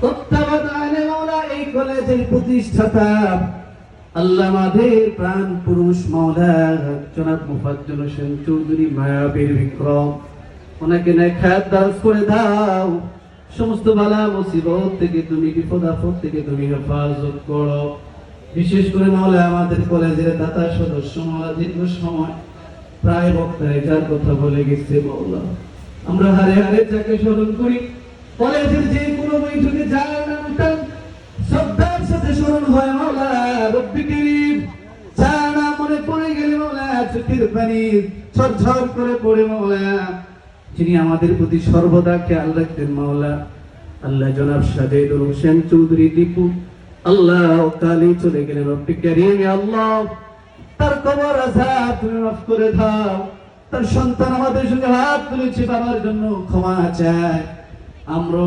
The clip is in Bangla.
তত্ত্বাবধানে মাওলা এই কলেজের প্রতিষ্ঠাতা আল্লামাদের প্রাণ পুরুষ মাওলা জনাব মুফাজ্জল হোসেন চৌধুরী মায়াবীর বিক্রম, ওনাকে নেখায়াত দারাজ করে দাও। সমস্ত বালা মুসিবত থেকে তুমি, বিপদ আপদ থেকে তুমি হেফাজত করো। বিশেষ করে মাওলা আমাদের কলেজের দাতা সদস্য মাওলা দীর্ঘ সময় প্রায় বক্তায় যার কথা বলে গেছে মাওলা, আমরা হারে হারে যাকে স্মরণ করি, কলেজের যে কোনো বৈঠকে যার নামটা শ্রদ্ধার সাথে স্মরণ হয় মাওলা রব্বি কারীম, যার নাম মনে পড়ে গেলে মাওলা চোখের পানি ঝরঝর করে পড়ে মাওলা, যিনি আমাদের প্রতি সর্বদা খেয়াল রাখতেন মাওলা, আল্লাহ জনাব সাজেদুল হোসেন চৌধুরী দীপু, আল্লাহ কালি চলে গেলেন রব্বি কারীম, আল্লাহ তার কবর আযাব তুমি মাফ করে দাও। তার সন্তান আমাদের সঙ্গে হাত তুলেছে, বাবার জন্য ক্ষমা চায়, আমরা